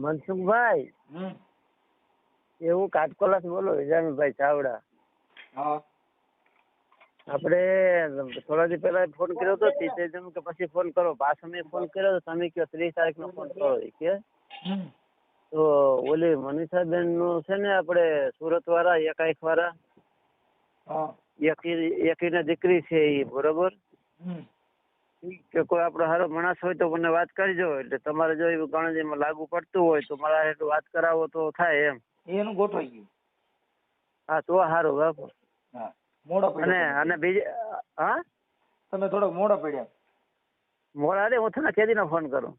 મનસુખભાઈ, હું કાટકોલા થી બોલું, વિજામીભાઈ ચાવડા. આપણે થોડા દિવસ પહેલા ફોન કર્યો હતો કે પછી ફોન કરો. પાછો મેં ફોન કર્યો તો તમે કહો 30 તારીખનો ફોન કરો કે તો ઓલી મનીષાબેન નું છે ને, આપણે સુરત વાળા 1 વાળા એકી દીકરી છે એ, બરોબર કે કોઈ આપણો સારો માણસ હોય તો મને વાત કરજો. એટલે તમારે જો એવું ગણતરીમાં લાગુ પડતું હોય તો મારા એટલું વાત કરાવો તો થાય એમ. એનું ગોઠવાઈ ગયું. હા તો સારું બાપુ. અને બીજે હા તમે થોડોક મોડા પડ્યા. મોડા રે, હું તને કેદીનો ફોન કરું.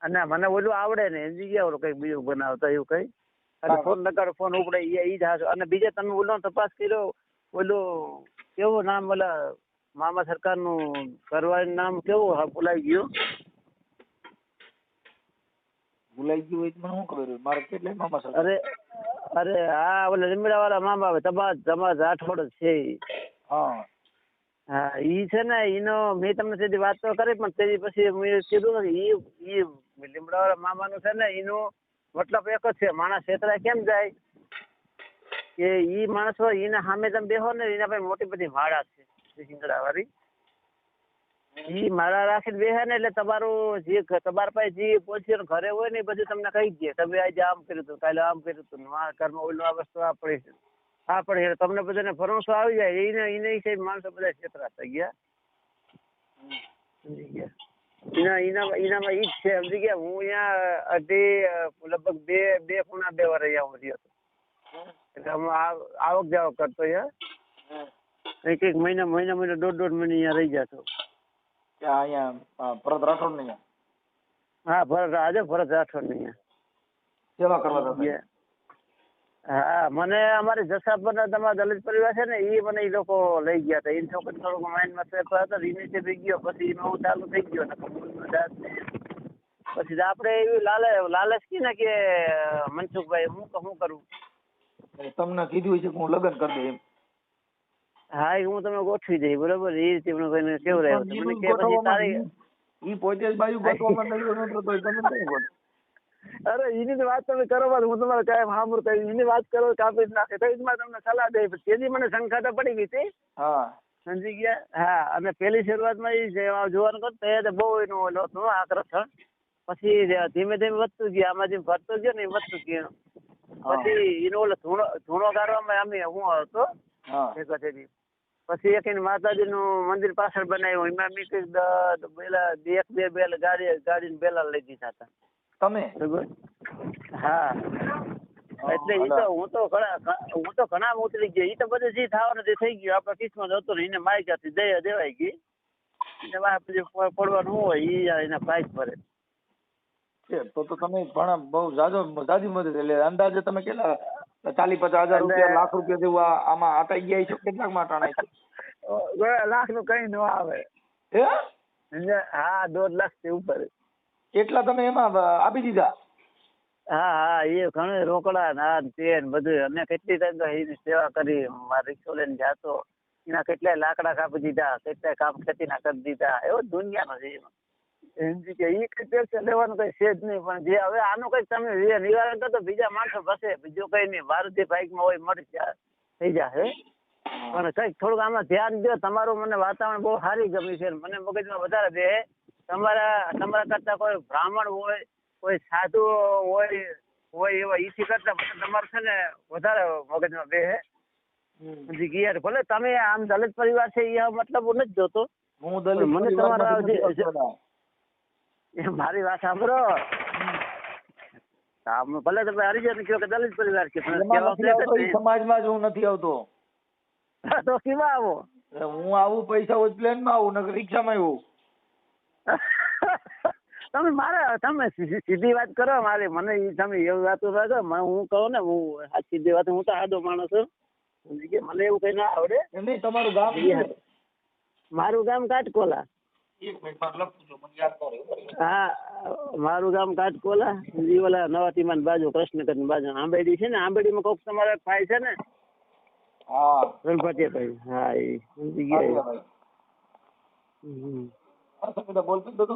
અને મને ઓલું આવડે ને એની જગ્યાએ ઓલું કઈક બીજું બનાવતા એવું કઈ ફોન નકારો ફોન ઉપડે એ જ હાથ. અને બીજે તમે ઓલો તપાસ કર્યો, ઓલું કેવું નામ, ઓલા મામા સરકાર નું કરવાનું નામ કેવું ભૂલાઈ ગયું? ભૂલાઈ ગયું હોય તો મને શું ખબર? મારે કેટલા મામા સરકાર? અરે હા, ઓલા લીમડા વાળા મામા આવે તમારા રાઠોડ છે. હા ઈ છે ને, ઈનો મેં તમને તેથી વાત તો કરી, પણ તેની પછી મેં કીધું ને ઈ લીમડા વાળા મામાનું છે ને, એનું મતલબ એક જ છે, માણસ છેતરાય કેમ જાય કે ઈ માણસ હોય એને સામે તમે બેહો ને, એના પાસે મોટી બધી માળા છે શિંગડા વાળી. ઈ માળા રાખીને બેહે ને એટલે તમારું જે તમારા પાસે જે પોઝિશન ઘરે હોય ને એ બધું તમને કહી દે. તમે આજે આમ કર્યું હતું, કાલે આમ કર્યું હતું, ઘરમાં ઓલું આ વસ્તુ આ પડી છે, આ પડી છે, તમને બધાને ભરોસો આવી જાય. એને હિસાબે માણસો બધા છેતરા થઈ ગયા. સમજી ગયા? એનામાં ઈ જ છે. સમજી ગયા? હું અહીંયા લગભગ બે પૂણા 2 વાર અહીંયા રહ્યો હતો. એટલે હું આવક જાવક કરતો એક મહિના 1.5 મહિને અહીંયા રહી જતો. અહીંયા ભરત રાઠોડ ને? હા ભરત રાઠોડ ને સેવા કરવા. હા મને અમારી જસાપર તમારા દલિત પરિવાર છે ને, એ મને એ લોકો લઈ ગયા હતા. એની છોકરી થોડુંક માઇન્ડમાં પેપર હતો, એને થઈ ગયો. પછી હું ચાલુ થઈ ગયો ને પછી આપણે એવી લાલચ કી ને કે મનસુખભાઈ હું કરું, તમને કીધું છે કે હું લગ્ન કરી દઉં એમ? હા હું તમે ગોઠવી દઈ, બરોબર. એ રીતે કેવું રહ્યું મને કે પછી તારી ઈ પોતે જ બાજુ ગોઠવામાં નતો તો તમે કઈ ગોઠ? અરે એની વાત તમે કરો, હું તમારે કાયમ સાંભળ કહી એની વાત કરો, કાપી જ નાખે. તો તમને સલાહ દઈ, તેથી મને શંકા તો પડી ગઈ હતી. સમજી ગયા? હા. અને પેલી શરૂઆતમાં એ જોવાનું કરતો એ બહુ એનું ઓલો હતું આકર્ષણ. પછી ધીમે ધીમે વધતું ગયું, આમાં જેમ ભરતો ગયો ને એ વધતું ગયું. પછી એનો ઓલો ધૂણો ગાળવામાં અમે હું હતો. પછી એક માતાજી નું મંદિર પાછળ બનાવ્યું, એમાં મેં કઈક બે ગાડી બેલા લઈ દીધા હતા. તમે? હા. એટલે હું તો ઘણા ઉતરી ગયો. એ તો બધું જે થવાનું તે થઈ ગયું. આપડે કિસ્મત હતો ને એને માયકાથી દયા દેવાઈ ગઈ. એને પડવાનું હોય એના પ્રાઇસ ભરે. તો તમે ઘણા બહુ જાજી મદદ. એટલે અંદાજે તમે કેટલા 40-50 હજાર રૂપિયા, લાખ રૂપિયા જેવું આમાં આટાઈ ગયા છો? કેટલાક માં આટાણાય છે? લાખ નું કઈ ન આવે. હા 1.5 લાખ થી ઉપર. કેટલા તમે એમાં આપી દીધા? હા એ ઘણું રોકડા ના તેલ બધું. અમે કેટલી ટાઈમ એની સેવા કરી. મારા રિક્ષો લઈને જાતો, એના કેટલાય લાકડા કાપી દીધા, કેટલાય કામ ખેતીના કરી દીધા. એવો દુનિયાનો છે એમ કે એ કઈ ટેક્સ લેવાનું કઈ છે જ નહીં. પણ જે હવે આનું કઈક તમે નિવારણ કરો તો બીજા માણસો બસે, બીજું કઈ નહીં. મારુતિ બાઇકમાં હોય મળી થઈ જશે. પણ કઈક થોડુંક આમાં ધ્યાન દો. તમારું મને વાતાવરણ બહુ સારી ગમી છે. મને મગજમાં વધારે દે. તમારા કરતા કોઈ બ્રાહ્મણ હોય, કોઈ સાધુ હોય એવા ઈથી કરતા તમારું છે ને વધારે મગજમાં બે. ભલે તમે આમ દલિત પરિવાર છે એ મતલબ હું નથી જોતો. હું દલિત મને તમારા મારી વાત સાંભળો. ભલે તમે હરિજન કહો કે દલિત પરિવાર કે સમાજમાં જ હું નથી આવતો. તો કેમાં આવો? હું આવું પૈસા હોય પ્લેન માં આવું, નકર રિક્ષામાં આવું. તમે સીધી વાત કરો. મારે મને તમે એવું વાતો કરો. હું કહું ને હું સીધી વાત, હું તો સાદો માણસ છું. મને એવું કઈ ના આવડે. નહીં. તમારું ગામ? મારું ગામ કાટકોલા. હા મારું ગામ કાટકોલા. ઓલા નવા તીમાન બાજુ કૃષ્ણગઢ ની બાજુ આંબેડી છે ને, આંબેડી માં કોક તમારા ભાઈ છે ને? હા ગણપતિભાઈ. હા એ સમજી ગયા. બોલતો હતો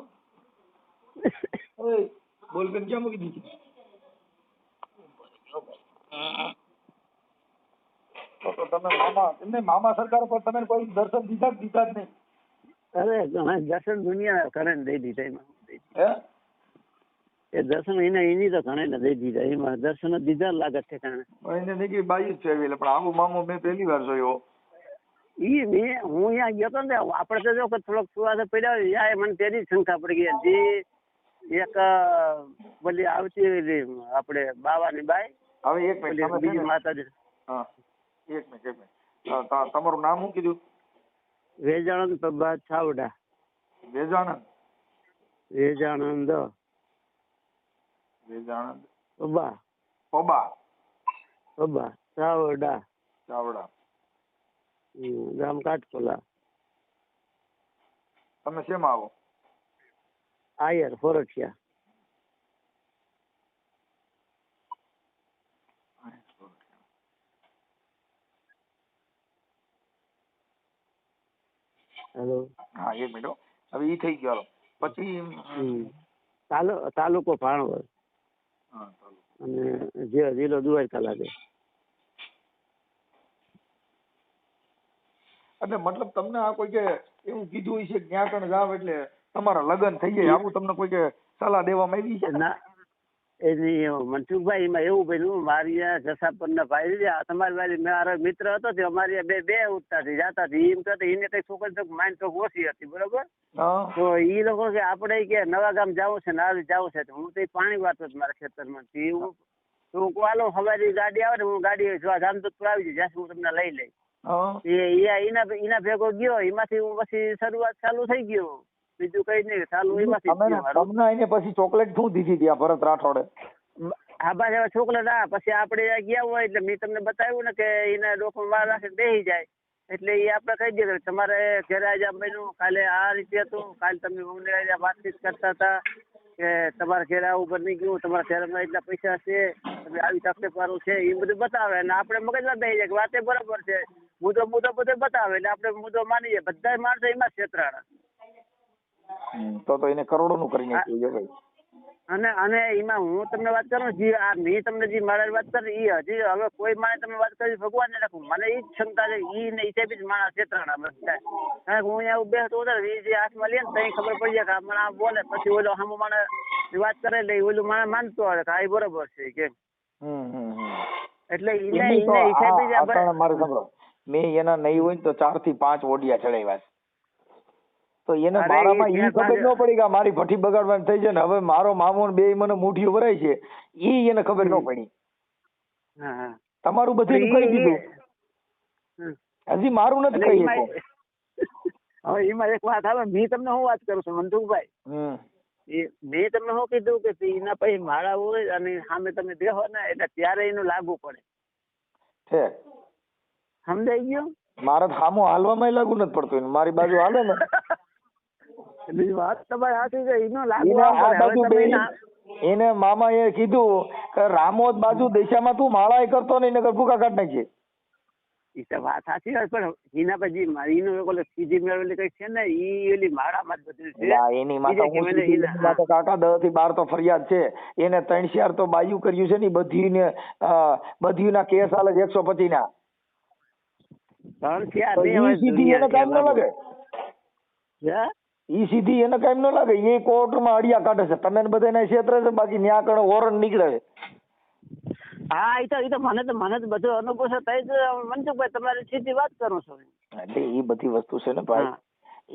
બોલપેન ક્યાં મૂકી દીધી? તો તમે મામા સરકાર પર તમે કોઈ દર્શન દીધા જ નહીં? અરે ઘણા દર્શન દુનિયા ઘણે દઈ દીધા એમાં. હે એ દર્શન એની તો ઘણે દઈ દીધા એમાં દર્શન દીધા લાગે છે કારણે. એને દીકરી બાઈ જ ફેરવી લે, પણ આવું મામો મેં પહેલી વાર જોયો. હું અહીંયા ગયો હતો ને આપડે તો જો થોડોક સુવાસ પડ્યા હોય મને તેની શંકા પડી ગઈ. જે એક બધી આવતી આપડે બાવાની બાઈ. હવે એક મિનિટ બીજી માતાજી. હા એક મિનિટ તમારું નામ શું કીધું? વેજાણંદ પ્રભાત છાવડા. વેજાણંદ પબા છાવડા ગામ કાટકોલા. તમે શેમાં આવો? આયર ફોરઠિયા. હેલો. હા એક મિનિટ. હવે ઈ થઈ ગયો. પછી તાલુકો ભાણવડ અને જિલ્લો દ્વારકા લાગે. એટલે મતલબ તમને આ કોઈ કે એવું કીધું હોય છે કે ત્યાં કણ જાવ એટલે તમારા લગ્ન થઈ જાય આવું તમને કોઈ કે સલાહ દેવામાં આવી છે? ના એની મનસુખભાઈ એમાં એવું બન્યું મારી જસાપર ના ભાઈ તમારી વાળી મારો મિત્ર હતો તે અમારી બે ઉઠતા હતી જાતા હતી એમ તો એને કઈ છોકરી માઇન્ડ તો ઓછી હતી બરોબર. તો ઈ લોકો કે આપણે કે નવા ગામ જવું છે ને આવી જવું છે. હું તો પાણી વાતો જ મારા ખેતરમાં હું હાલો હવારી ગાડી આવે ને હું ગાડી જામદોદપુર આવી જાય હું તમને લઈ લઈ. એના ભેગો ગયો એમાંથી હું પછી શરૂઆત ચાલુ થઈ ગયો. બીજું કઈ નહીં ચાલુ એમાંથી. એને પછી ચોકલેટ શું દીધી ત્યાં ભરત રાઠોડે? હા બસ ચોકલેટ. હા પછી આપડે ગયા હોય એટલે મેં તમને બતાવ્યું ને કે એના ડોકમાં માર રાખે બેસી જાય એટલે એ આપડે કહી દઈએ તમારે ઘરે આજે બન્યું કાલે આ રીતે હતું કાલે તમે અમને વાતચીત કરતા હતા કે તમારા ઘરે આવું બની ગયું તમારા ઘરમાં એટલા પૈસા છે તમે આવી તકલીફ વાળું છે એ બધું બતાવે અને આપણે મગજમાં બેસી જાય કે વાતે બરાબર છે. મુદ્દો બધો બતાવે એટલે આપણે મુદ્દો માની જાય. બધા માણસો એમાં છેતરાણા. તો એને કરોડો નું કરી નાખ્યું. અને એમાં હું તમને વાત કરું મેં તમને જે મારા વાત કરી એ હજી હવે કોઈ માણે તમે વાત કરી ભગવાન ને રાખું મને એ જ ક્ષમતા છે એ ને હિસાબે જ માણસ છેતરાણા બધા. કારણ કે હું અહીંયા બેસતો હતો એ જે હાથમાં લે ને ત્યાં ખબર પડી જાય કે મને બોલે પછી ઓલો સામો માણસ વાત કરે એટલે ઓલું માણસ માનતો હોય કે આ બરોબર છે કેમ. એટલે મેં એના નહીં હોય ને તો 4 થી 5 ઓડિયા ચડાવ્યા. તો એને મારામાં ઈ ખબર ન પડી કે મારી ભઠ્ઠી બગાડવાની થઈ જાય ને હવે મારો મામો બે મને મુઠ્ઠીઓ ભરાય છે ઈ એને ખબર ન પડી. તમારું બધું કરી દીધું હજી મારું નથી કહી શકો. હવે એમાં એક વાત આવે મેં તમને હું વાત કરું છું મનસુખભાઈ. મેં તમને શું કીધું કે એના પછી માળા હોય અને સામે તમે બેહો ને એટલે ત્યારે એનું લાગુ પડે. સમજાઈ ગયું? મારે સામો હાલવામાં લાગુ નથી પડતું મારી બાજુ હાલે ને વાત તમારી સાચી છે એનો લાગુ. એને મામા એ કીધું કે રામોદ બાજુ દિશામાં તું માળા કરતો નહીં નકર ભૂકા કાઢ નાખજે. એ વાત સાચી હોય પણ એના પછી મારી સીધી મેળવેલી કઈ છે ને ઈ ઓલી માળામાં જ બધું છે. એની માતા કાકા 10 થી 12 તો ફરિયાદ છે. એને 3-4 તો બાયું કર્યું છે ને બધી ના કેસ હાલે 125 ના. ઈ સીધી એને કામ ન લાગે. ઈ સીધી એને કામ ન લાગે. એ કોર્ટમાં અડિયા કાઢે છે તમે બધા ક્ષેત્ર છે બાકી ન્યા કણ વોરંટ નીકળે છે. હા એ તો મને તો બધો અનુભવ છે તઈ જ મનસુખભાઈ તમારી સીધી વાત કરું છું. એટલે એ બધી વસ્તુ છે ને ભાઈ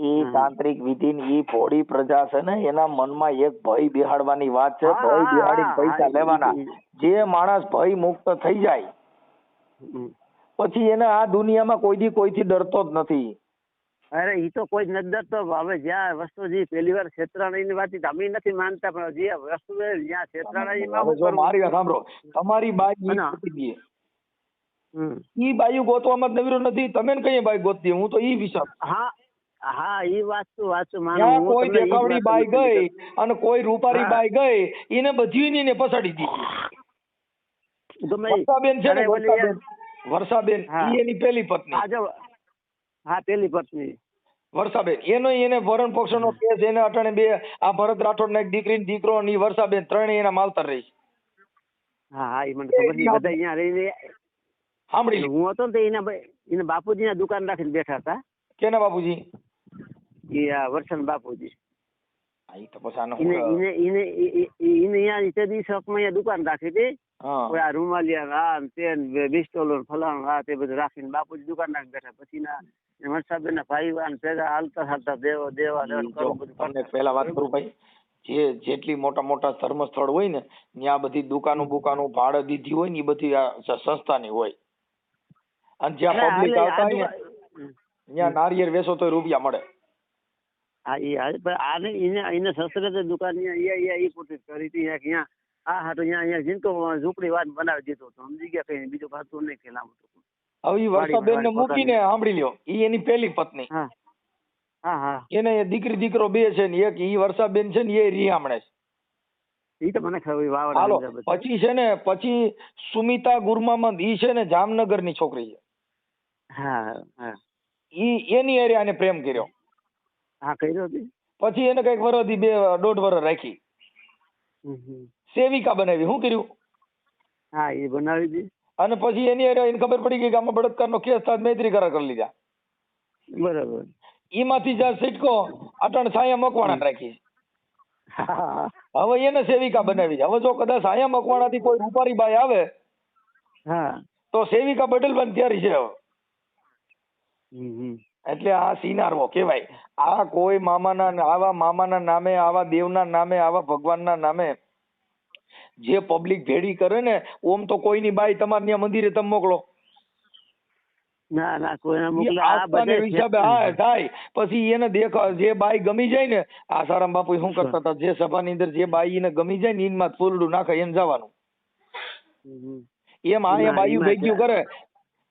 એ તાંત્રિક વિધિ ની ભોળી પ્રજા છે ને એના મનમાં એક ભય બેહાડવાની વાત છે. ભય બેહાડીને પૈસા લેવાના. જે માણસ ભય મુક્ત થઈ જાય પછી એને આ દુનિયામાં કોઈથી ડરતો જ નથી. અરે ઈ તો કોઈ નથી ડરતો. હવે જ્યાં વસ્તુ જે પેલી વાર છેતરાણી વાત અમે નથી માનતા પણ જે વસ્તુ જ્યાં છેતરાણી મારી વાત સાંભળો તમારી બાઈ ઈ બાયું ગોતવામાં જ નવીરો નથી. તમે કઈ બાઈ ગોતતી હું તો ઈ વિચાર. હા ઈ વાંચું માનું કોઈ દેખાવડી બાઈ ગઈ અને કોઈ રૂપારી બાઈ ગઈ એને બધી ને પછાડી દીધી. વર્ષાબેન છે ને વર્ષાબેન ઈ એની પેલી પત્ની. હા પેલી પત્ની. વર્ષાબેન એને ભરણ પોષણનો કેસ એને અટાણે બે આ ભરત રાઠોડ ના એક દીકરી ને દીકરો ની વર્ષાબેન ત્રણેય એના માવતર રહી. હા હા, એ મને ખબર છે. બધા અહીંયા રહીને સાંભળી લે. હું હતો ને તો એના બાપુજી ના દુકાન રાખીને બેઠા હતા. કેના બાપુજી? એ આ વર્ષન બાપુજી. હા, ઈ તો પછી આનો એને અહીંયા તે શોપમાં અહીંયા દુકાન રાખી હતી. કોઈ આ રૂમાલિયા આ તે બિસ્ટોલો ફલાણ આ તે બધું રાખીને બાપુજી દુકાન રાખી બેઠા. પછી ના વર્ષાબેન ના ભાઈ વાન ભેગા હાલતા હાલતા દેવા તમને પહેલા વાત કરું ભાઈ, જેટલી મોટા મોટા ધર્મસ્થળ હોય ને ત્યાં બધી દુકાનો બુકાનો ભાડે દીધી હોય ને એ બધી સંસ્થાની હોય. અને જ્યાં પબ્લિક આવતા હોય ત્યાં નારિયેળ વેચો તો રૂપિયા મળે. હા એ આને એને સસરે તો દુકાન એ પોતે કરી હતી અહીંયા આ હાટો અહીંયા જીનકો ઝૂંપડી વાત બનાવી દીધો તો સમજી ગયા કઈ બીજું ખાતું નહીં ખેલામ. હવે ઈ વર્ષાબેન ને મૂકીને સાંભળી લ્યો, ઈ એની પહેલી પત્ની. હા હા, એને દીકરી દીકરો બે છે ને એક ઈ વર્ષાબેન છે ને એ રિયામણે છે. ઈ તો મને ખબર વાવડ. પછી છે ને પછી સુમિતા ગુરમામંદ ઈ છે ને જામનગર ની છોકરી છે. હા હા, ઈ એની હારે આને પ્રેમ કર્યો. હા કર્યો. પછી એને કઈક વરસ થી 1.5 વર્ષ રાખી, સેવિકા બનાવી. શું કર્યું? હા એ બનાવી દી. અને પછી એની હારે એને ખબર પડી ગઈ કે આમાં બળાત્કાર નો કેસ થાય, મૈત્રી કરાર કરી લીધા. બરાબર. ઈમાંથી જ્યાં સિટકો અટણ છાયા મકવાણા રાખી. હવે એને સેવિકા બનાવી. હવે જો કદાચ છાયા મકવાણા થી કોઈ રૂપારી બાઈ આવે તો સેવિકા બદલવાની તૈયારી છે હવે. એટલે આ સિનારવો કેવાય. આ કોઈ આવા મામાના નામે, આવા દેવના નામે, આવા ભગવાનના નામે જે પબ્લિક ભેડી કરે ને, ઓમ તો કોઈની બાઈ તમારે ત્યાં મંદિરે તમે મોકલો. ના ના કોઈને મોકલે હિસાબે હા થાય. પછી એને જે બાઈ ગમી જાય ને, આસારામ બાપુ શું કરતા હતા, જે સભાની અંદર જે બાઈ એને ગમી જાય ને એમાં ફૂલડું નાખે એને જવાનું. એમ આ બાયું ભેગ્યું કરે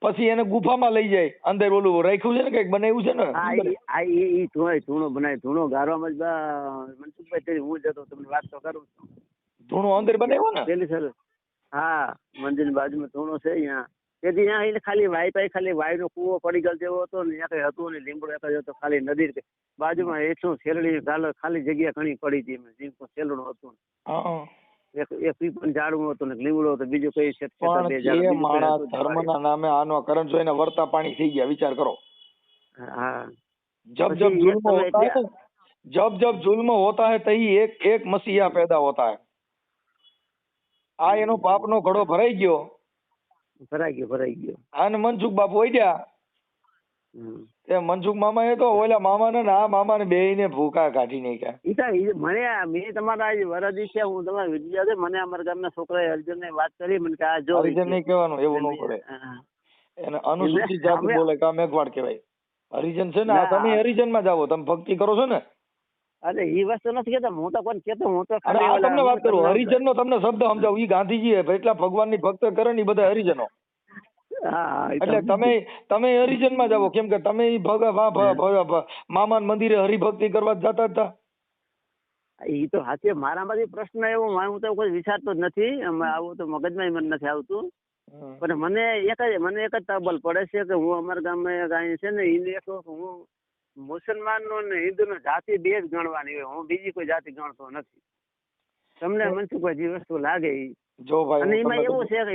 પછી એને ગુફામાં લઈ જાય. અંદર ઓલું રાખ્યું છે ને કઈક બનાવ્યું છે ને, ધૂણો બનાવી. ધૂણો ગારવામાં જ મનસુખભાઈ હું જતો તમને વાત તો કરું છું. ધૂણો અંદર બનાવ્યો ને પેલી સર. હા, મંદિરની બાજુમાં ધૂણો છે અહીંયા. તેથી ત્યાં ખાલી વાય નો કૂવો પડી ગયો જેવો હતો ને, ત્યાં કઈ હતું ને લીમડો એક જ હતો ખાલી નદી બાજુમાં. એટલું શેરડી ખાલી જગ્યા ઘણી પડી હતી. શેરડું હતું, એક પીપળ ઝાડવું હતું ને લીમડો હતો, બીજું કઈ છે. ધર્મના નામે આનો કરંટ જોઈને વર્તા પાણી થઈ ગયા. વિચાર કરો. હા, जब जब जुल्म होता है, जब जब जुल्म होता है तही एक मसीहा पैदा होता है. આ એનો પાપનો ઘડો ભરાઈ ગયો. અને મનસુખ બાપુ વૈદ્યા તે મનસુખ મામા એ તો ઓલા મામા ને આ મામા ને બેયને ભૂકા કાઢી નાખ્યા. મેં તમારા વરદી છે, હું તમારા વિદ્યા મને અમારા ગામના છોકરાએ અર્જુન ને વાત કરી. મને કે આ જો હરિજન નહીં કહેવાનું, એવું ન પડે. એને અનુસૂચિત જાતિ બોલે કા મેઘવાડ કહેવાય. હરિજન છે ને, આ તમે હરિજન માં જાઓ, તમે ભક્તિ કરો છો ને. અરે એ વસ્તુ નથી કેતો, હું તો કોણ કેતો, હું તો તમને વાત કરું. હરિજન નો તમને શબ્દ સમજાવું. ઈ ગાંધીજી એટલા ભગવાન ની ભક્ત કરે ને બધા હરિજનો. એટલે તમે હરિજન માં જાઓ. કેમ કે તમે મામા મંદિરે હરિભક્તિ કરવા જતા હતા. એ તો સાચે મારામાંથી પ્રશ્ન એવો હું તો કોઈ વિચારતો જ નથી. આવું તો મગજમાં મને નથી આવતું. પણ મને એક જ તબલ પડે છે કે હું અમારા ગામમાં ગાય છે ને એને હું મુસલમાન નો ને હિન્દુ નો જાતિ બે જ ગણવાની હોય. હું બીજી કોઈ જાતિ ગણતો નથી. તમને મનસુખભાઈ જે વસ્તુ લાગે જો ભાઈ, અને એમાં એવું છે કે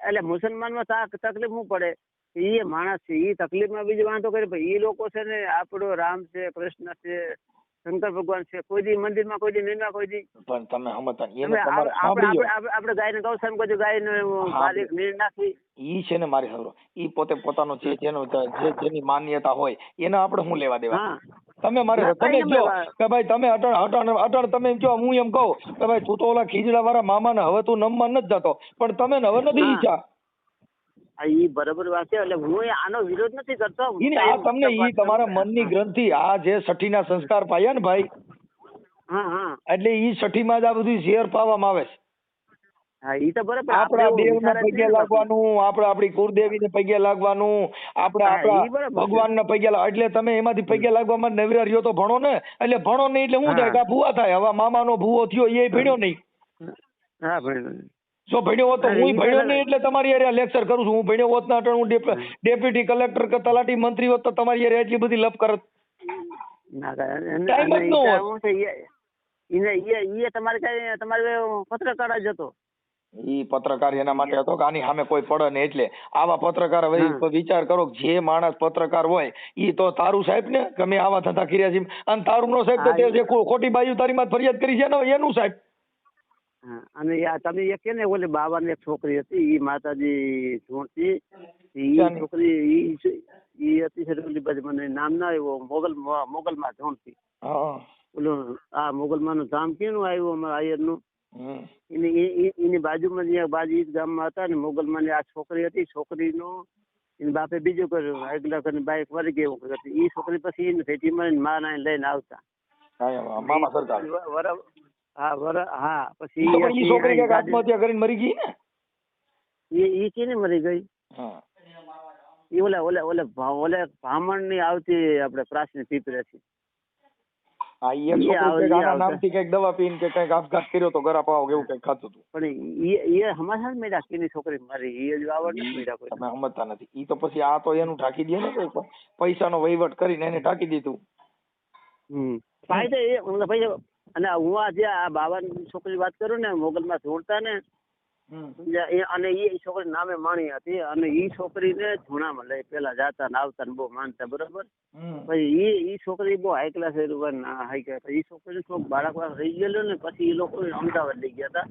એટલે મુસલમાન માં તકલીફ શું પડે, એ માણસ છે એ તકલીફ માં બીજું વાંધો કરે. એ લોકો છે ને આપણો રામ છે, કૃષ્ણ છે, શંકર ભગવાન છે, કોઈ દી મંદિર માં કોઈ દી નિંદા કોઈ દી. પણ તમે આપણે ગાય ને ગૌશાળા કોઈ ગાય ને નાખી ઈ છે ને મારી સારું. ઈ પોતે પોતાનો છે જેની માન્યતા હોય એને આપણે શું લેવા દેવા. તમે મારે તમે જો કે ભાઈ તમે અટણ તમે એમ કહો, હું એમ કહું કે ભાઈ તું તો ઓલા ખીજડા વાળા મામા ને હવે તું નમવા નથી જતો, પણ તમે હવે નથી ઈચ્છા. ઈ બરાબર વાત છે. એટલે હું આનો વિરોધ નથી કરતો. આ તમને ઈ તમારા મનની ગ્રંથિ આ જે છઠ્ઠીના સંસ્કાર પાયા ને ભાઈ, એટલે ઈ છઠ્ઠીમાં જ આ બધું ઝેર પાવામાં આવે છે. હા ઈ તો બરાબર. આપણા દેવના પગે લાગવાનું, આપણે આપણી કુળદેવીને પગે લાગવાનું, આપણે આપણા ભગવાનના પગે એટલે તમે એમાંથી પગે લાગવામાં નવરા રહ્યો તો ભણો ને. એટલે ભણો નહીં એટલે શું થાય કે ભૂવા થાય. હવે મામાનો ભૂવો થયો એ ભણ્યો નહીં. હા ભણ્યો. જો ભણ્યો હોત તો હું ભણ્યો નહીં એટલે તમારી યારે લેક્ચર કરું છું. હું ભણ્યો હોત ના હું ડેપ્યુટી કલેક્ટર કે તલાટી મંત્રી હોત તો તમારી યારે એટલી બધી લપ કરત. ના ટાઈમ જ અને ન હોય. હું છે એ તમારે કઈ તમારે પત્રકાર જ હતો. ઈ પત્રકાર એના માટે હતો કે આની સામે કોઈ પડે ને, એટલે આવા પત્રકાર હવે હા. વિચાર કરો કે જે માણસ પત્રકાર હોય ઈ તો તારું સાહેબ ને ગમે આવા થતા કર્યા છે, અને તારું નો સાહેબ તો હા, તે જે ખોટી બાજુ તારી માં ફરિયાદ કરી છે ને એનું સાહેબ. હા, અને તમે એક કે ને ઓલી બાવાની એક છોકરી હતી, ઈ માતાજી ધોણતી, ઈ છોકરી ઈ હતી છે ઓલી બાજુ, મને નામ ના આવ્યો, મોગલમાં ધોણતી. હા. ઓલું આ મોગલમાં નું ધામ કેનું આવ્યું અમારા આયર નું, હમ. એની બાજુમાં બાજુ ઈ ગામમાં હતા ને મોગલમાં આ છોકરી હતી. છોકરીનું એની બાપે બીજું કર્યું, આગલા કરીને બાઈક વળી ગઈ એવું કરતી. ઈ છોકરી પછી એને ભેટીમાં માં લઈને આવતા. મામા સરકાર. હા પછી ઈ છોકરી કઈક આત્મહત્યા કરીને મરી ગઈ ને. ઈ કેને મરી ગઈ? ઈ ઓલે બ્રાહ્મણ ની આવતી આપણે પ્રાચીન પીપળે થી. હા, ઈ એક છોકરી કઈક આના નામથી કઈક દવા પીને કે કઈક આપઘાત કર્યો તો ગરા પાવ એવું કઈક ખાતું હતું. પણ એ હમાસા મેળા કેની છોકરી મરી, એ આવડ નથી મેળા કોઈ. તમે સમજતા નથી. ઈ તો પછી આ તો એનું ઢાંકી દે ને, પૈસાનો વહીવટ કરીને એને ઢાંકી દીધું. ફાયદો એ ભાઈ. અને હું આજે આ બાવાની છોકરી વાત કરું ને, મોગલમાં જોડતા ને, અને એ છોકરી નામે માણી હતી, અને ઈ છોકરીને ધૂણામાં લઈ પેલા જાતા ને આવતા ને બહુ માનતા, બરોબર. પછી ઈ છોકરી બહુ હાઈ ક્લાસ હાઈ ક્લાસ. ઈ છોકરી થોડુંક બાળક રહી ગયેલું ને, પછી એ લોકો અમદાવાદ લઈ ગયા હતા.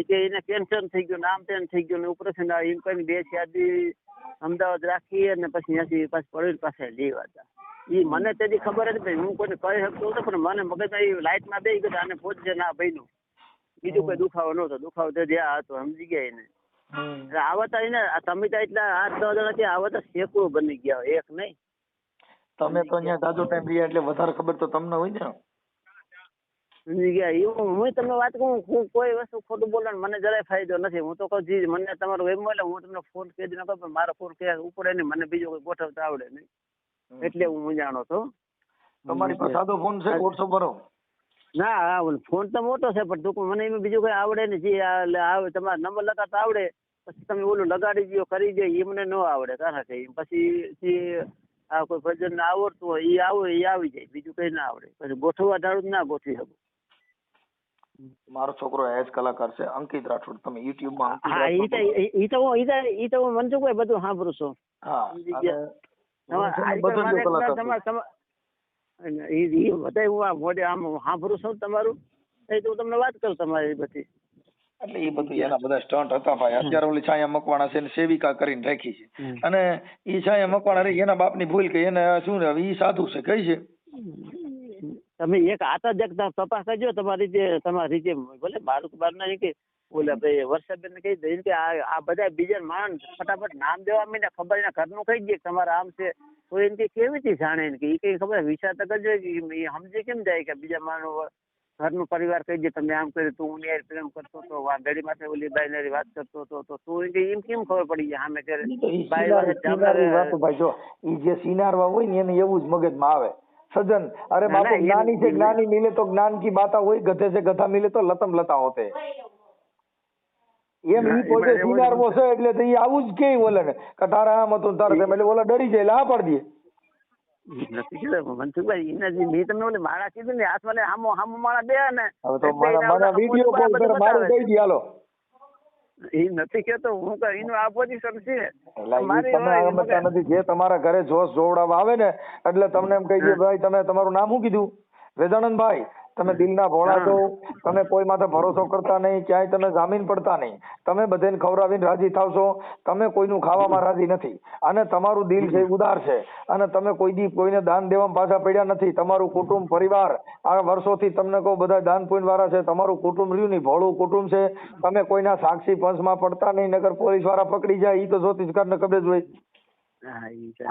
કે એને કેન્સર થઈ ગયું, નામ તેમ થઈ ગયું ને, ઓપરેશન એમ કરીને 2 દી અમદાવાદ રાખી, અને પછી ત્યાંથી પાછું પડી પાસે લેવા હતા. ઈ મને તેથી ખબર હતી, હું કોઈને કહી શકતો હતો, પણ મને મગજ લાઈટમાં બે ગયો આને પહોંચશે ના ભાઈ નું. બીજું કોઈ દુખાવો નતો, દુખાવો તો જ્યાં હતો સમજી ગયા એને. આવતા એને તમે તો એટલા 8-9 જણા ત્યાં આવતા શેકડો બની ગયા, એક નહીં. તમે તો અહીંયા જાજો ટાઈમ રહ્યા એટલે વધારે ખબર તો તમને હોય ને. સમજી ગયા. એવું હું તમને વાત કહું, હું કોઈ વસ્તુ ખોટું બોલવાનું મને જરાય ફાયદો નથી. હું તો કહું જી મને તમારું એમ એટલે હું તમને ફોન કરી દઉં, પણ મારો ફોન કે ઉપડે નહીં, મને બીજો કોઈ ગોઠવતા આવડે નહીં, એટલે હું જાણો તો. તમારી પાસે સાદો ફોન છે, WhatsApp કરો? ના, હા ફોન તો મોટો છે, પણ ટૂંકમાં મને એમાં બીજું કઈ આવડે નહીં. જે આવે તમારા નંબર લગાડતા આવડે, પછી તમે ઓલું લગાડી દો કરી દો, એ મને ન આવડે. કારણ કે પછી જે આ કોઈ ભજન આવડતું હોય એ આવી જાય, બીજું કઈ ના આવડે. પછી ગોઠવવા ધારું ના ગોઠવી શકું. મારો છોકરો એજ કલાકાર છે, અંકિત રાઠોડ. તમે YouTube માં હા, ઈ તો હું મનસુખભાઈ બધું સાંભળું છું. હા, મોઢે આમ સાંભળું છું તમારું, તો હું તમને વાત કરું તમારી બધી. એટલે એ બધું એના બધા સ્ટન્ટ હતા ભાઈ. અત્યારે ઓલી છાયા મકવાણા છે ને સેવિકા કરીને રાખી છે, અને ઈ છાયા મકવાણા રહી એના બાપની ભૂલ કે એને શું ને ઈ સાધુ છે કઈ છે. તમે એક આતા જ તપાસ કરજો તમારી રીતે ભલે મારું બાર ના કે ઓલા ભાઈ વર્ષાબેન ને કહી દે કે આ બધા બીજા માણસ ફટાફટ નામ દેવા માંડ્યા, ખબર એના ઘરનું કહી દે તમારા આમ છે, તો એમ કે કેવી રીતે જાણે કે એ કઈ ખબર વિચાર તો કરજો કે એ સમજે કેમ જાય કે બીજા માણસ ઘરનું પરિવાર કહી દે તમે આમ કર્યું, તું ઉની પ્રેમ કરતો હતો, ગડી માટે ઓલી બાઈ ને વાત કરતો હતો, તો તું એમ કેમ ખબર પડી જાય સામે કરે ભાઈ. જો ઈ જે સિનારવા હોય ને એને એવું જ મગજમાં આવે. સજન, અરે બાપુ જ્ઞાની છે, જ્ઞાની મિલે તો જ્ઞાન કી બાતા હોય, ગધે છે ગધા મિલે તો લતમ લતા હોતે. એમ ઈ પોતે સિનારવો છે એટલે તો ઈ આવું જ કે ઓલે ને કે તારા આમ હતું તારા એટલે ઓલા ડરી જાય એટલે આ પાડી દે. મનસુખભાઈ મેં તમને ઓલી માળા કીધું ને હાથમાં હામો માળા બે ને, હવે તો મારા વિડીયો કોલ કરે મારું કહી દી હાલો. એ નથી કેતો હું એનું આ પોઝિશન છે. નથી જે તમારા ઘરે જોશ જોવડાવવા આવે ને એટલે તમને એમ કહી દે ભાઈ તમે તમારું નામ શું કીધું? વેદાનંદભાઈ. તમે દિલના ભોળા છો, તમે કોઈ માથે ભરોસો કરતા નહીં, ક્યાંય તમે જામીન પડતા નહીં, તમે બધાને ખવડાવીને રાજી થાવ છો, તમે કોઈનું ખાવામાં રાજી નથી, અને તમારું દિલ છે ઉદાર છે, અને તમે કોઈ દી કોઈને દાન દેવામાં પાછા પડ્યા નથી. તમારું કુટુંબ પરિવાર આ વર્ષોથી તમને કહું બધા દાન પુણ્ય વાળા છે, તમારું કુટુંબ રહ્યું નહીં ભોળું કુટુંબ છે. તમે કોઈના સાક્ષી પંચમાં પડતા નહીં, નગર પોલીસ વાળા પકડી જાય ઈ તો જ્યોતિષકાર ને ખબર જ હોય.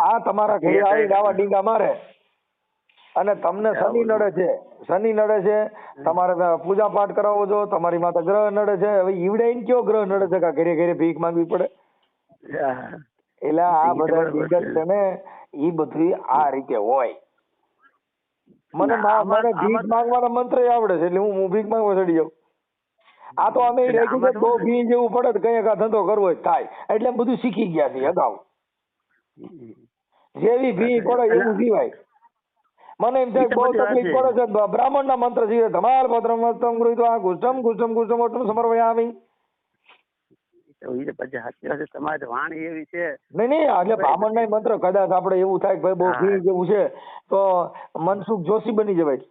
આ તમારા ઘરે આવી દાવા ડીંગા મારે અને તમને શનિ નડે છે, શનિ નડે છે, તમારે પૂજા પાઠ કરાવો છો, તમારી માથે ગ્રહ નડે છે. હવે ઈવડે કયો ગ્રહ નડે છે કે ઘરે ઘરે ભીખ માંગવી પડે? એટલે આ બધા વિગત છે ને ઈ બધી આ રીતે હોય. મને ભીખ માંગવાના મંત્ર આવડે છે એટલે હું ભીખ માંગવા ચડી જાઉં. આ તો અમે રેગ્યુલર બહુ ભી જેવું પડે કઈ કા ધંધો કરવો જ થાય એટલે બધું શીખી ગયા છે અગાઉ. જેવી ભી પડે એવું જીવાય. મને એમ થાય ઈ તો બહુ બધી વાત તકલીફ છે. પડે છે બ્રાહ્મણ ના મંત્ર છે ધમાલ ભદ્રમ વસ્તમ ગૃહીતો આ ગુષ્ટમ ગુષ્ટમ ગુષ્ટમ ઓટમ સમર્પયામિ. ઈ તો પછી સાચી વાત છે. તમારી વાણી એવી છે. નહીં એટલે બ્રાહ્મણ ના મંત્ર કદાચ આપણે એવું થાય કે ભાઈ બહુ ઘી જેવું છે તો મનસુખ જોશી બની જવાય.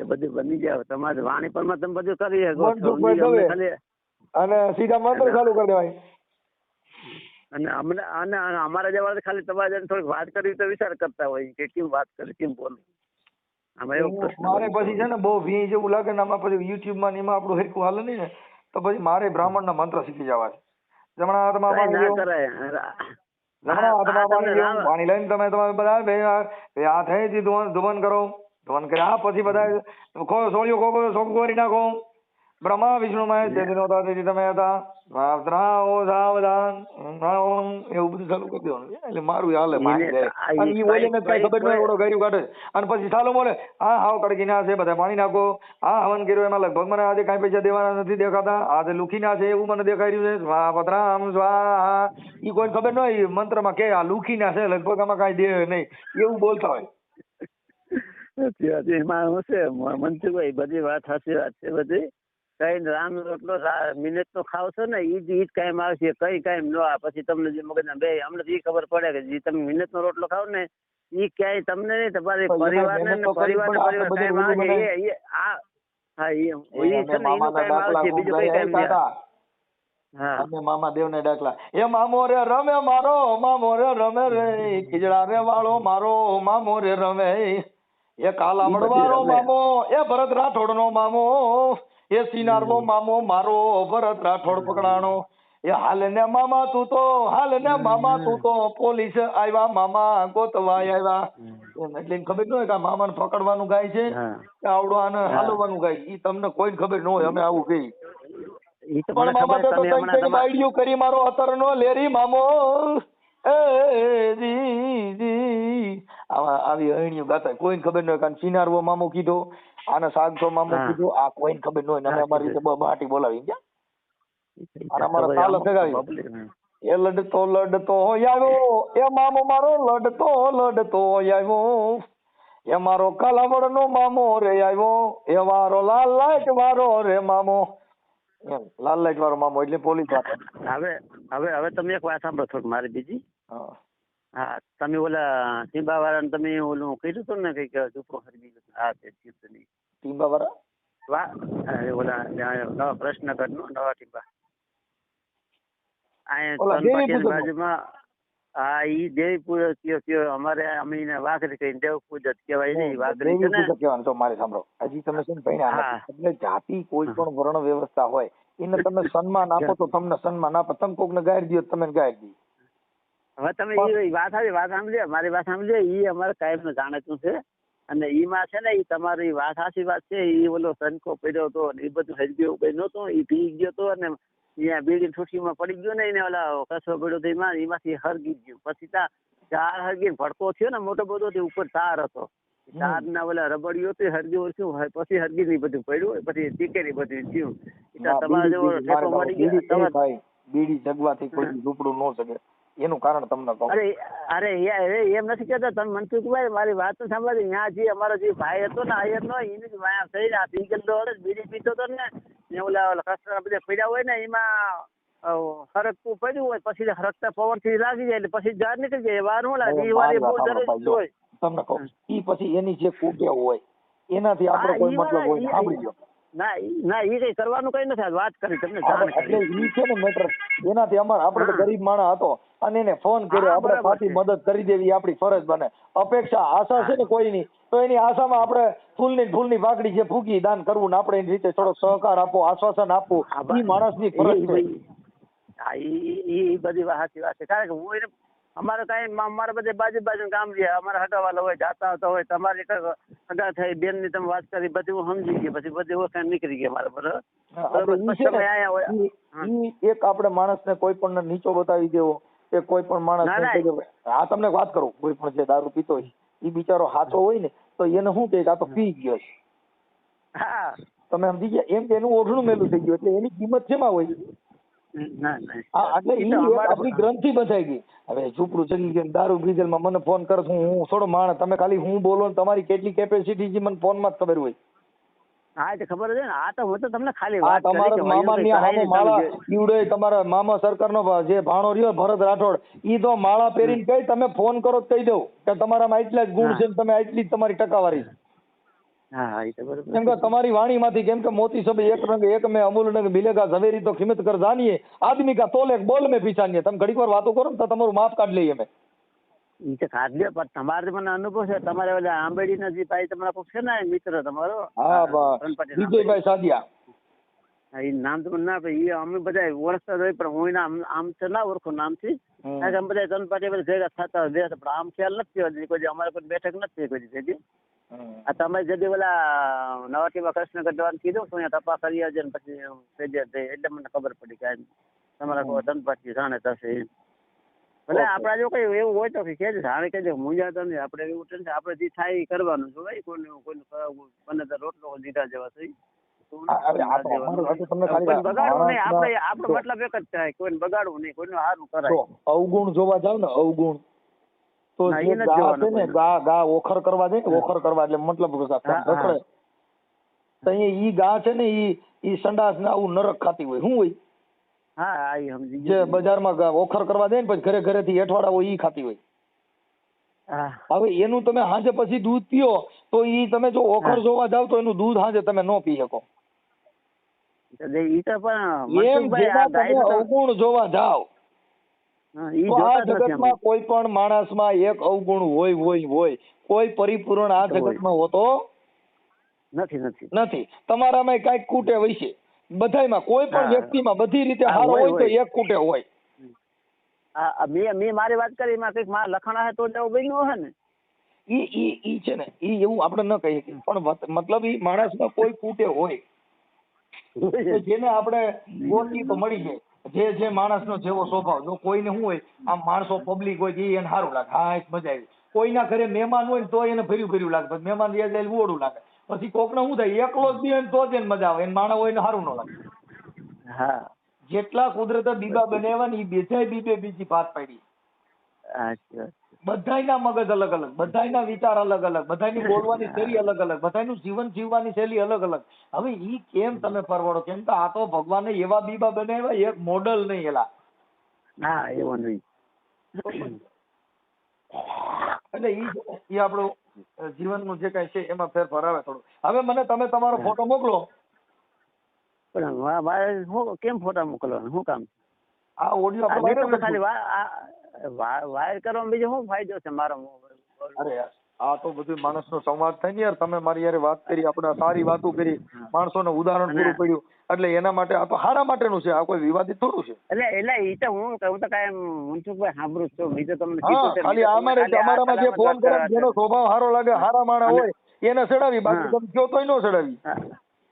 એ બધું બની જાય તમારી વાણી પર તમે બધું કરી શકો છો. મનસુખભાઈ અમને દવે ખાલી અને સીધા મંત્ર ચાલુ કરી દેવાય. અને અમને અને અમારા જેવા ખાલી તમારે જેને થોડીક વાત કરવી તો વિચાર કરતા હોય કે કેમ વાત કરી કેમ બોલું. આમાં એવો પ્રશ્ન મારે પછી છે ને બહુ વી જેવું લાગે ને આમાં પછી યુટ્યુબ માં ને એમાં આપણું હેરકું હાલે નહીં ને તો પછી મારે બ્રાહ્મણ ના મંત્ર શીખી જવા છે. જમણા હાથમાં કઈ પાણી ના લ્યો, કરાય. જમણા હાથમાં પાણી લ્યો, પાણી લઈને તમે બધા બે હાથેથી ધુવન કરો. ધુવન કર્યા પછી બધા સોળિયો ખોખો સોગોરી નાખો. બ્રહ્મા વિષ્ણુ મહેશ તેથી નહોતા તેથી તમે હતા સાવધાન એવું બધું ચાલુ કરી દેવાનું એટલે મારું હાલે માની જાય. અને ઈ બોલીને કઈ ખબર નહીં ઓળો ગાયું કાઢે અને પછી ચાલો બોલે હા હાવ કડકી ના છે બધા પાણી નાખો. હા હવન કર્યું એમાં લગભગ મને આજે કઈ પૈસા દેવાના નથી દેખાતા આજે લુખી ના છે એવું મને દેખાઈ રહ્યું છે સ્વા પધરામ સ્વાહા. ઈ કોઈ ખબર ન હોય મંત્રમાં કે આ લુખી ના છે લગભગ આમાં કઈ દે નહીં એવું બોલતા હોય. એમાં શું છે મનસુખભાઈ બધી વાત સાચી વાત છે બધી. કઈ રામ રોટલો મિનિટ નો ખાવ છો ને ઈ જ કાયમ આવશે કઈ કાયમ ન આવે. પછી તમને જે મગજ બે અમને એ ખબર પડે કે જે તમે મિનિટ નો રોટલો ખાવ ને ઈ ક્યાંય તમને નહીં તમારી પરિવાર ને પરિવાર કાયમ આવશે. એ હા એ છે ને એનું કાયમ આવશે બીજું કઈ કાયમ નહીં. અને મામા દેવ ને ડાકલા એ મામો રે રમે મારો મામો રે રમે રે ખીજડા રે વાળો મારો મામો રે રમે એ કાલા મડવાળો મામો એ ભરત રાઠોડ નો મામો એ સિનારવો મામો મારો ભરત રાઠોડ પકડાણો એ હાલ ને મામા તું તો હાલ ને મામા તું તો પોલીસ આવ્યા મામા ગોતવાય આવ્યા. એટલે ખબર ન હોય કે મામા ને પકડવાનું ગાય છે કે આવડો આને હાલવાનું ગાય ઈ તમને કોઈ ખબર ન હોય અમે આવું કહી. પણ મામા તો તઈ બાઈડિયું કરી મારો અતર નો લેરી મામો એ જી જી આવી અણીઓ ગાતા કોઈને ખબર ન હોય કારણ સિનારવો મામો કીધો આને સાગસો મામો કીધો આ કોઈને ખબર ન હોય અમે અમારી રીતે બહાટી બોલાવી ગયા અને અમારા તાલ સગાવી એ લડતો લડતો આવ્યો એ મામો મારો લડતો લડતો આવ્યો એ મારો કાલાવડ નો મામો રે આવ્યો એ વારો લાલ લાઈટ વારો રે મામો એમ લાલ લાઈટ વાળો મામો એટલે પોલીસ હવે હવે તમે એક વાત સાંભળો થોડીક મારી બીજી. હા તમે ઓલા ટીંબા વાળા તમે ઓલું કર્યું હતું ને કઈક દુપો હરબી હા તે ટીંબા વાળા વાહ ઓલા નવા પ્રશ્નગઢ નો નવા ટીંબા બાજુમાં હા ઈ દેવી પૂજક કયો અમારે અમે વાઘરી કહીને દેવ પૂજક કહેવાય ને વાઘરી છે ને કહેવાનું. તો મારે સાંભળો હજી તમે શું ભણ્યા એટલે જાતિ કોઈ પણ વર્ણ વ્યવસ્થા હોય એને તમે સન્માન આપો તો તમને સન્માન આપો તમે કોક ને ગાડી દો તમે ગાડી દી. હવે તમે એ વાત સાંભળીએ મારી વાત સાંભળીએ ઈ અમારે કાયમ નું જાણીતું છે અને ઈ માં છે ને ઈ તમારી વાત સાચી વાત છે. ઈ ઓલો સનકો પડ્યો હતો એ બધું હરગ્યો કઈ નતો ઈ પી ગયો હતો અને ત્યાં બીડી ઠૂઠીમાં પડી ગયો ને એને ઓલા કચરો પડ્યો હતો એમાંથી હરગી ગયું. પછી ચાર હરગીને ભડકો થયો ને મોટો બધો ઉપર તાર હતો તાર ના ઓલા રબડિયો હતો હરગ્યું શું પછી હરગી ની બધું પડ્યું પછી ટીકેરી બધું થયું. તમારે જેવો ઠેકો મળી ગયો બીડી જગવાથી કોઈ ઝૂપડું ન શકે એનું કારણ તમને કહું. અરે એમ નથી કેતા તમે મનસુખભાઈ મારી વાત તો સાંભળો ત્યાં જે અમારો જે ભાઈ હતો ને આયર નો એની વાયા થઈ ને પી ગયેલો બીડી પીતો હતો ને ઓલા કચરા બધા પડ્યા હોય ને એમાં હરકતું પડ્યું હોય પછી હરકતા પવન થી લાગી જાય એટલે પછી જાર નીકળી જાય વાર હું લાગે એ વાર બહુ જરૂરી હોય તમને કહું. ઈ પછી એની જે કુટેવ હોય એનાથી આપણે કોઈ મતલબ હોય સાંભળી લો. ના ઈ કઈ કરવાનું કઈ નથી વાત કરી તમને જાણ એટલે ઈ છે ને મેટર એનાથી આપણે તો ગરીબ માણસ હતો અને એને ફોન કર્યો આપણે સાચી મદદ કરી દેવી આપણી ફરજ બને. અપેક્ષા આશા છે ને કોઈની તો એની આશામાં આપણે ફૂલની પાકડી જે ફૂકી દાન કરવું ને આપણે એની રીતે થોડો સહકાર આપવો આશ્વાસન આપવું ઈ માણસની ફરજ છે. ઈ બધી સાચી વાત છે કારણ કે હું અમારે કઈ અમારે બધે બાજુ કામ છે અમારે હટાવાલા હોય જાતા આવતા હોય તમારે હગા થઈ બેન ની તમે વાત કરી બધી હું સમજી ગઈ પછી બધી વખત નીકળી ગઈ મારે બરોબર. એક આપણે માણસને કોઈ પણ નીચો બતાવી દેવો કે કોઈ પણ માણસ આ તમને વાત કરું કોઈ પણ જે દારૂ પીતો હોય એ બિચારો સાચો હોય ને તો એને શું કે આ તો પી ગયો છે. હા તમે સમજી ગયા એમ કે એનું ઓઢણું મેલું થઈ ગયું એટલે એની કિંમત શેમાં હોય ના ના એટલે ઈ ઈ તો એક અમારે આપણી ગ્રંથિ બધાઈ ગઈ. હવે ઝૂપડું ચડી ગયું દારૂ ડીઝલમાં મને ફોન કરો હું થોડો માણસ, તમે ખાલી હું બોલો ને તમારી કેટલી કેપેસિટી છે મને ફોનમાં જ ખબર હોય. હા એ તો ખબર છે ને. આ તો હું તો તમને ખાલી આ વાત કરી તમારા કે મામા ની ભાઈઓ હામે માળા ઈવડે તમારા મામા સરકારનો જે ભાણો રહ્યો ભરત રાઠોડ, ઈ તો માળા પહેરીને કઈ તમે ફોન કરો તો કહી દઉં કે તમારામાં એટલા જ ગુણ છે ને તમે એટલી જ તમારી ટકાવારી છે. હા હા એ તો બરોબર કેમ કે તમારી વાણીમાંથી, કેમ કે મોતી સબ એક રંગ એક મેં અમૂલ રંગ મિલેગા ઝવેરી તો ખિમત કર જાનીએ આદમી કા તોલે બોલ में पीछानिए. તમે ઘડીક વાર વાતો કરો ને તો તમારું માપ કાઢ લઈએ અમે. ઈ તો ખાસ લે પણ તમારે મને અનુભવ છે. તમારે ઓલા આંબેડીના જે ભાઈ તમારા કોક છે ને મિત્ર તમારો વિજયભાઈ સાદિયા, એ નામ તો મને ના ભાઈ, એ અમે બધા ઓળખતા હોય પણ હું એના આમ તો ના ઓળખું નામથી. કારણ કે અમે બધા ત્રણ પાર્ટી બધા ભેગા થતા હોય બે, પણ આમ ખ્યાલ નથી કોઈ અમારે કોઈ બેઠક નથી કોઈ જતી. આ તમે જદી ઓલા નવાટીમાં કૃષ્ણ ગઢવાને કીધું તો અહીંયા તપા કરી આવજે ને પછી એટલે મને ખબર પડી કે તમારા કોઈ ત્રણ પાર્ટી જાણે થશે એમ. ભલે આપડા જો કઈ એવું હોય તો કે જાણે કે મુંજાતો નહીં. આપણે એવું છે આપણે જે થાય એ કરવાનું છે ભાઈ. કોઈનું મને તો રોટલો દીધા જેવા છે. બગાડવું નહીં. આપડે મતલબ એક જ થાય, કોઈને બગાડવું નહીં, કોઈનું સારું કરાય. અવગુણ જોવા જાવ ને અવગુણ તો જે ગા છે ને ગા ઓખર કરવા દે ને, ઓખર કરવા એટલે મતલબ રખડે તો ઈ ગા છે ને ઈ સંડાસ ને આવું નરક ખાતી હોય. શું હોય? હા આ સમજી જે બજારમાં ઓખર કરવા દે ને પછી ઘરે ઘરે થી હેઠવાડા હોય ઈ ખાતી હોય. હવે એનું તમે સાંજે પછી દૂધ પીઓ તો ઈ તમે જો ઓખર જોવા જાવ તો એનું દૂધ સાંજે તમે ન પી શકો. અવગુણ જોવા જાવ તો આ જગતમાં કોઈ પણ માણસમાં એક અવગુણ હોય. કોઈ પરિપૂર્ણ આ જગતમાં હોતો નથી. તમારામાં કઈક ખૂટે હોય છે બધાયમાં. કોઈ પણ વ્યક્તિમાં બધી રીતે સારો હોય તો એક ખૂટે હોય. મેં મારી વાત કરી એમાં કઈક મારા લખાણ હે તો જ બન્યું હે ને. ઈ છે ને ઈ એવું આપણે ન કહી શકીએ, પણ મતલબ ઈ માણસમાં કોઈ ખૂટે હોય જેને આપણે ગોતી તો મળી જાય. જે માણસનો જેવો સ્વભાવ. જો કોઈને શું હોય આમ માણસો પબ્લિક હોય એને સારું લાગે, હા મજા આવી. કોઈના ઘરે મહેમાન હોય ને તો એને ભર્યું લાગે, પછી મહેમાન જાય ઓડું લાગે. પછી કોકને શું થાય એકલો જ દે તો જ એને મજા આવે, એને માણસ હોય ને સારું ન લાગે. હા જેટલા કુદરતે બીબા બનાવ્યા ને એ બેઠાય બીજી ભાત પાડી. બધાયના મગજ અલગ અલગ, બધાયના વિચાર અલગ અલગ, બધાયની બોલવાની શૈલી અલગ અલગ, બધાયનું જીવન જીવવાની શૈલી અલગ અલગ. હવે ઈ કેમ તમે પરવડો? કેમ કે આ તો ભગવાને એવા બીબા બનાવ્યા, એક મોડલ નહીં એલા. હા એવો નહીં. એટલે ઈ આપણું જીવનનું જે કઈ છે એમાં ફેરફાર આવે થોડો. હવે મને તમે તમારો ફોટો મોકલો. પણ મારે શું કેમ ફોટા મોકલવાનું, શું કામ? આ ઓડિયો આપણે ખાલી વાયર કરવામાં બીજો શું ફાયદો છે મારો? અરે યાર આ તો બધું માણસનો સંવાદ થાય ને યાર. તમે મારી યારે વાત કરી, આપણે સારી વાતો કરી, માણસોને ઉદાહરણ પૂરું પડ્યું, એટલે એના માટે આ તો સારા માટેનું છે. આ કોઈ વિવાદિત થોડું છે. એટલે એ તો હું તો કાયમ મનસુખભાઈ સાંભળું છું. બીજું તમને ખાલી અમારામાં જે ફોન કરે જેનો સ્વભાવ સારો લાગે, સારા માણસ હોય એને ચડાવી, બાકી તમે કયો તોય ન ચડાવી.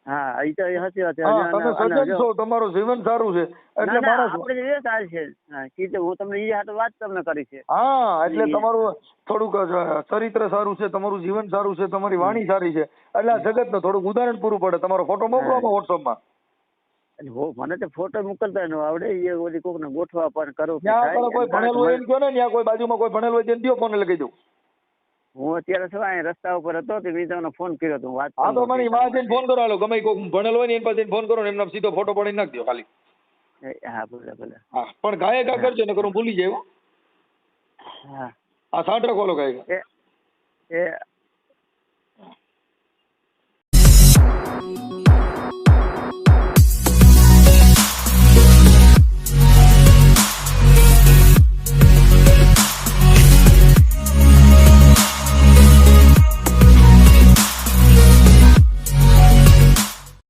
હા એ તો સાચી વાત છે. તમે સજ્જન છો, તમારું જીવન સારું છે એટલે માણસ આપણે સારું છે. હું તમને એ હાથ વાત તમને કરી છે. હા એટલે તમારું થોડુંક ચરિત્ર સારું છે, તમારું જીવન સારું છે, તમારી વાણી સારી છે, એટલે આ જગતને થોડુંક ઉદાહરણ પૂરું પડે. તમારો ફોટો મોકલો વોટ્સઅપમાં. મને તો ફોટો મોકલતા ન આવડે. એ ઓલી કોક ને ગોઠવા પણ કરું. ત્યાં કોઈ ભણેલ હોય એમ કહો ને, ત્યાં કોઈ બાજુમાં કોઈ ભણેલ હોય તેને દો, ફોન લગાવી દઉં. હું અત્યારે શું અહીંયા રસ્તા ઉપર હતો તો મેં તમને ફોન કર્યો હતો. વાત હા તો મને માં જઈને ફોન કરો. હાલો ગમે કોઈ ભણેલ હોય ને એની પાસે ફોન કરો ને એમના સીધો ફોટો પાડી નાખી દો ખાલી. હા ભલે ભલે. હા પણ ગાયે કા કરજો ને કરું ભૂલી જાય. હા આ સાંઠ ખોલો ગાય.